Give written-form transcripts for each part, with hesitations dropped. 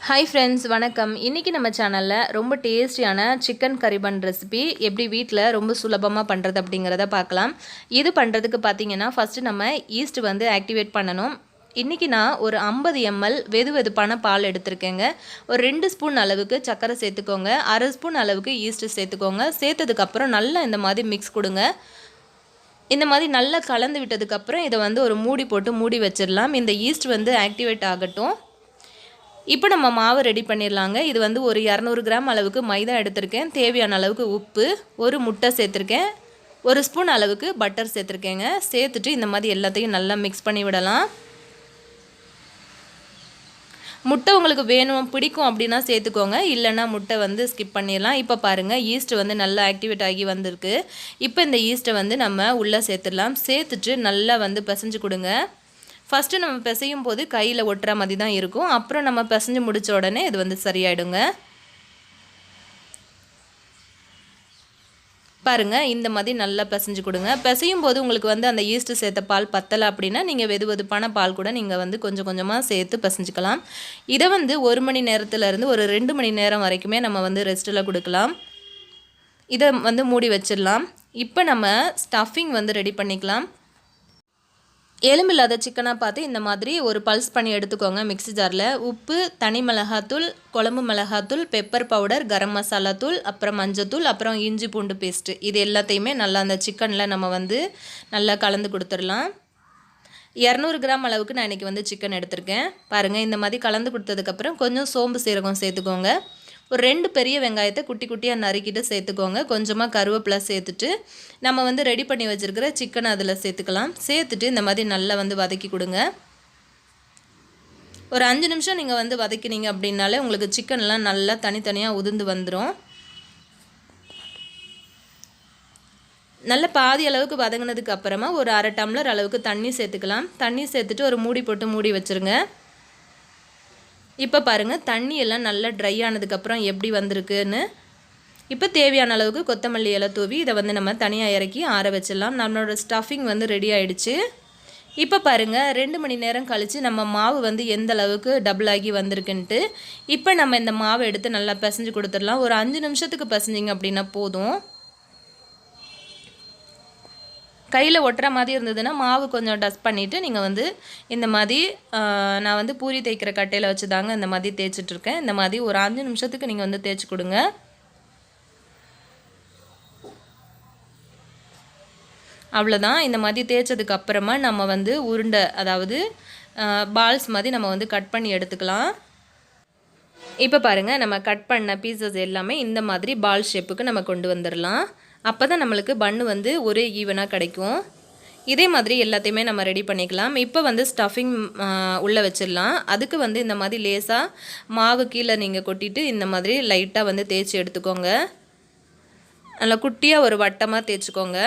Hi friends, வணக்கம். இன்றைக்கி நம்ம சேனலில் ரொம்ப டேஸ்டியான சிக்கன் கறி பன் ரெசிபி எப்படி வீட்டில் ரொம்ப சுலபமாக பண்ணுறது அப்படிங்கிறத பார்க்கலாம். இது பண்ணுறதுக்கு பார்த்திங்கன்னா ஃபஸ்ட்டு நம்ம ஈஸ்ட் வந்து ஆக்டிவேட் பண்ணணும். இன்றைக்கி நான் ஒரு 50 ml வெதுவெதுப்பான பால் எடுத்திருக்கேங்க. ஒரு 2 ஸ்பூன் அளவுக்கு சர்க்கரை சேர்த்துக்கோங்க. அரை ஸ்பூன் அளவுக்கு ஈஸ்ட்டு சேர்த்துக்கோங்க. சேர்த்ததுக்கப்புறம் நல்லா இந்த மாதிரி மிக்ஸ் கொடுங்க. இந்த மாதிரி நல்லா கலந்து விட்டதுக்கப்புறம் இதை வந்து ஒரு மூடி போட்டு மூடி வச்சிடலாம். இந்த ஈஸ்ட் வந்து ஆக்டிவேட் ஆகட்டும். இப்போ நம்ம மாவு ரெடி பண்ணிடலாங்க. இது வந்து ஒரு 200 கிராம் அளவுக்கு மைதா எடுத்திருக்கேன். தேவையான அளவுக்கு உப்பு, ஒரு முட்டை சேர்த்துருக்கேன், ஒரு ஸ்பூன் அளவுக்கு பட்டர் சேர்த்துருக்கேங்க. சேர்த்துட்டு இந்த மாதிரி எல்லாத்தையும் நல்லா மிக்ஸ் பண்ணி விடலாம். முட்டை உங்களுக்கு வேணும் பிடிக்கும் அப்படின்னா சேர்த்துக்கோங்க, இல்லைன்னா முட்டை வந்து ஸ்கிப் பண்ணிடலாம். இப்போ பாருங்கள், ஈஸ்ட் வந்து நல்லா ஆக்டிவேட் ஆகி வந்திருக்கு. இப்போ இந்த ஈஸ்ட்டை வந்து நம்ம உள்ளே சேர்த்துடலாம். சேர்த்துட்டு நல்லா வந்து பிசைஞ்சு கொடுங்க. ஃபஸ்ட்டு நம்ம பிசையும் போது கையில் ஒட்டுற மாதிரி தான் இருக்கும். அப்புறம் நம்ம பிசைஞ்சு முடித்த உடனே இது வந்து சரியாயிடுங்க. பாருங்கள், இந்த மாதிரி நல்லா பிசைஞ்சு கொடுங்க. பிசையும் போது உங்களுக்கு வந்து அந்த ஈஸ்ட்டு சேர்த்த பால் பத்தலை அப்படின்னா நீங்கள் வெதுவெதுப்பான பால் கூட நீங்கள் வந்து கொஞ்சம் கொஞ்சமாக சேர்த்து பிசைஞ்சிக்கலாம். இதை வந்து 1 மணி நேரத்துலேருந்து ஒரு 2 மணி நேரம் வரைக்குமே நம்ம வந்து ரெஸ்ட்டில் கொடுக்கலாம். இதை வந்து மூடி வச்சிடலாம். இப்போ நம்ம ஸ்டஃபிங் வந்து ரெடி பண்ணிக்கலாம். எலும்பில்லாத சிக்கனாக பார்த்து இந்த மாதிரி ஒரு பல்ஸ் பண்ணி எடுத்துக்கோங்க. மிக்ஸி ஜாரில் உப்பு, தனி மிளகாத்தூள், குழம்பு மிளகாத்தூள், பெப்பர் பவுடர், கரம் மசாலா தூள், அப்புறம் மஞ்சத்தூள், அப்புறம் இஞ்சி பூண்டு பேஸ்ட்டு, இது எல்லாத்தையுமே நல்லா அந்த சிக்கனில் நம்ம வந்து நல்லா கலந்து கொடுத்துடலாம். 200 கிராம் அளவுக்கு நான் இன்றைக்கி வந்து சிக்கன் எடுத்திருக்கேன். பாருங்கள், இந்த மாதிரி கலந்து கொடுத்ததுக்கப்புறம் கொஞ்சம் சோம்பு சீரகம் சேர்த்துக்கோங்க. ஒரு 2 பெரிய வெங்காயத்தை குட்டி குட்டியாக நறுக்கிட்டு சேர்த்துக்கோங்க. கொஞ்சமாக கருவேப்பிலை சேர்த்துட்டு நம்ம வந்து ரெடி பண்ணி வச்சுருக்கிற சிக்கனை அதில் சேர்த்துக்கலாம். சேர்த்துட்டு இந்த மாதிரி நல்லா வந்து வதக்கி கொடுங்க. ஒரு 5 நிமிஷம் நீங்கள் வந்து வதக்கினீங்க அப்படின்னாலே உங்களுக்கு சிக்கன்லாம் நல்லா தனித்தனியாக உதிர்ந்து வந்துடும். நல்ல பாதி அளவுக்கு வதங்கினதுக்கு அப்புறமா ஒரு அரை டம்ளர் அளவுக்கு தண்ணி சேர்த்துக்கலாம். தண்ணி சேர்த்துட்டு ஒரு மூடி போட்டு மூடி வச்சுருங்க. இப்போ பாருங்கள், தண்ணி எல்லாம் நல்லா ட்ரை ஆனதுக்கப்புறம் எப்படி வந்திருக்குன்னு. இப்போ தேவையான அளவுக்கு கொத்தமல்லி இலை தூவி இதை வந்து நம்ம தனியாக இறக்கி ஆற வச்சிடலாம். நம்மளோட ஸ்டஃபிங் வந்து ரெடி ஆகிடுச்சு. இப்போ பாருங்கள், 2 மணி நேரம் கழித்து நம்ம மாவு வந்து எந்த அளவுக்கு டபுள் ஆகி வந்திருக்குன்ட்டு. இப்போ நம்ம இந்த மாவை எடுத்து நல்லா பிசைஞ்சு கொடுத்துடலாம். ஒரு 5 நிமிஷத்துக்கு பிசைஞ்சிங்க அப்படின்னா போதும். கையில் ஒட்டுற மாதிரி இருந்ததுன்னா மாவு கொஞ்சம் டஸ்ட் பண்ணிவிட்டு நீங்கள் வந்து இந்த மாதிரி நான் வந்து பூரி தேய்க்கிற கட்டையில் வச்சு தாங்க இந்த மாதிரி தேய்ச்சிட்ருக்கேன். இந்த மாதிரி ஒரு 5 நிமிஷத்துக்கு நீங்கள் வந்து தேய்ச்சி கொடுங்க. அவ்வளோதான். இந்த மாதிரி தேய்ச்சதுக்கு அப்புறமா நம்ம வந்து உருண்டை, அதாவது பால்ஸ் மாதிரி நம்ம வந்து கட் பண்ணி எடுத்துக்கலாம். இப்போ பாருங்கள், நம்ம கட் பண்ண பீசஸ் எல்லாமே இந்த மாதிரி பால் ஷேப்புக்கு நம்ம கொண்டு வந்துடலாம். அப்போ தான் நம்மளுக்கு பன்னு வந்து ஒரே ஈவனாக கிடைக்கும். இதே மாதிரி எல்லாத்தையுமே நம்ம ரெடி பண்ணிக்கலாம். இப்போ வந்து ஸ்டஃபிங் உள்ளே வச்சிடலாம். அதுக்கு வந்து இந்த மாதிரி லேசாக மாவு கீழே நீங்கள் கொட்டிட்டு இந்த மாதிரி லைட்டாக வந்து தேய்ச்சி எடுத்துக்கோங்க. நல்லா குட்டியாக ஒரு வட்டமாக தேய்ச்சிக்கோங்க.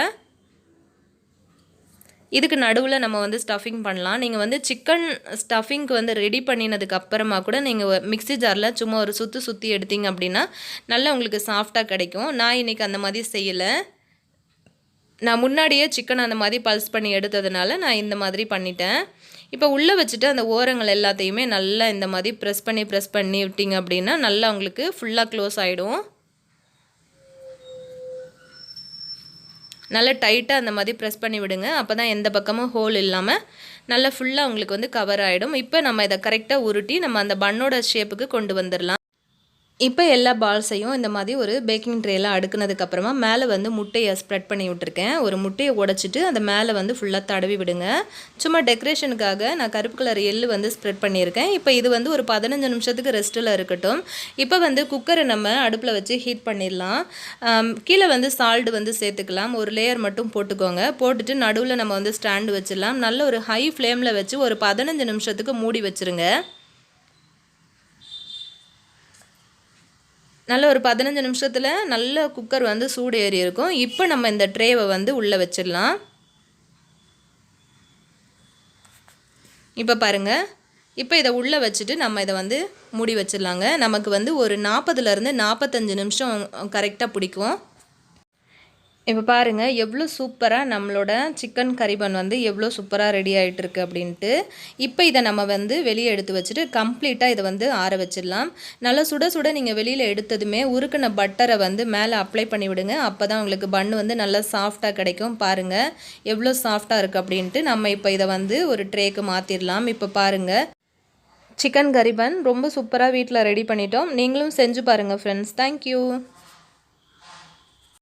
இதுக்கு நடுவில் நம்ம வந்து ஸ்டஃபிங் பண்ணலாம். நீங்கள் வந்து சிக்கன் ஸ்டஃபிங்க்கு வந்து ரெடி பண்ணினதுக்கு அப்புறமா கூட நீங்கள் மிக்ஸி ஜாரில் சும்மா ஒரு சுற்றி எடுத்தீங்க அப்படின்னா நல்லா உங்களுக்கு சாஃப்டாக கிடைக்கும். நான் இன்றைக்கி அந்த மாதிரி செய்யலை. நான் முன்னாடியே சிக்கன் அந்த மாதிரி பல்ஸ் பண்ணி எடுத்ததுனால நான் இந்த மாதிரி பண்ணிட்டேன். இப்போ உள்ளே வச்சுட்டு அந்த ஓரங்கள் எல்லாத்தையுமே நல்லா இந்த மாதிரி ப்ரெஸ் பண்ணி விட்டிங்க அப்படின்னா நல்லா உங்களுக்கு ஃபுல்லாக க்ளோஸ் ஆகிடும். நல்லா டைட்டாக அந்த மாதிரி ப்ரெஸ் பண்ணி விடுங்க. அப்போ தான் எந்த பக்கமும் ஹோல் இல்லாமல் நல்லா ஃபுல்லாக உங்களுக்கு வந்து கவர் ஆகிடும். இப்போ நம்ம இதை கரெக்டாக உருட்டி நம்ம அந்த பன்னோட ஷேப்புக்கு கொண்டு வந்துடலாம். இப்போ எல்லா பால்ஸையும் இந்த மாதிரி ஒரு பேக்கிங் ட்ரேயில் அடுக்குனதுக்கப்புறமா மேலே வந்து முட்டையை ஸ்ப்ரெட் பண்ணி விட்டுருக்கேன். ஒரு முட்டையை உடைச்சிட்டு அந்த மேலே வந்து ஃபுல்லாக தடவி விடுங்க. சும்மா டெக்கரேஷனுக்காக நான் கருப்பு கலர் எள்ளு வந்து ஸ்ப்ரெட் பண்ணியிருக்கேன். இப்போ இது வந்து ஒரு 15 நிமிஷத்துக்கு ரெஸ்ட்டில் இருக்கட்டும். இப்போ வந்து குக்கரை நம்ம அடுப்பில் வச்சு ஹீட் பண்ணிடலாம். கீழே வந்து சால்ட் வந்து சேர்த்துக்கலாம். ஒரு லேயர் மட்டும் போட்டுக்கோங்க. போட்டுட்டு நடுவில் நம்ம வந்து ஸ்டாண்டு வச்சிடலாம். நல்ல ஒரு ஹை ஃப்ளேமில் வச்சு ஒரு 15 நிமிஷத்துக்கு மூடி வச்சுருங்க. நல்ல ஒரு 15 நிமிஷத்தில் நல்ல குக்கர் வந்து சூடு ஏறி இருக்கும். இப்போ நம்ம இந்த ட்ரேவை வந்து உள்ளே வச்சிடலாம். இப்போ பாருங்கள், இப்போ இதை உள்ளே வச்சுட்டு நம்ம இதை வந்து மூடி வச்சிடலாங்க. நமக்கு வந்து ஒரு 40லேருந்து 45 நிமிஷம் கரெக்டாக பிடிக்கும். இப்போ பாருங்கள் எவ்வளோ சூப்பராக நம்மளோட சிக்கன் கறி பன் வந்து எவ்வளோ சூப்பராக ரெடி ஆகிட்டுருக்கு அப்படின்ட்டு. இப்போ இதை நம்ம வந்து வெளியே எடுத்து வச்சுட்டு கம்ப்ளீட்டாக இதை வந்து ஆற வச்சிடலாம். நல்லா சுட சுட நீங்கள் வெளியில் எடுத்ததுமே உருக்கின பட்டரை வந்து மேலே அப்ளை பண்ணி விடுங்க. அப்போ தான் உங்களுக்கு பன் வந்து நல்லா சாஃப்டாக கிடைக்கும். பாருங்கள் எவ்வளோ சாஃப்டாக இருக்குது அப்படின்ட்டு. நம்ம இப்போ இதை வந்து ஒரு ட்ரேக்கு மாற்றிடலாம். இப்போ பாருங்கள் சிக்கன் கறி பன் ரொம்ப சூப்பராக வீட்டில் ரெடி பண்ணிட்டோம். நீங்களும் செஞ்சு பாருங்கள் ஃப்ரெண்ட்ஸ். தேங்க்யூ.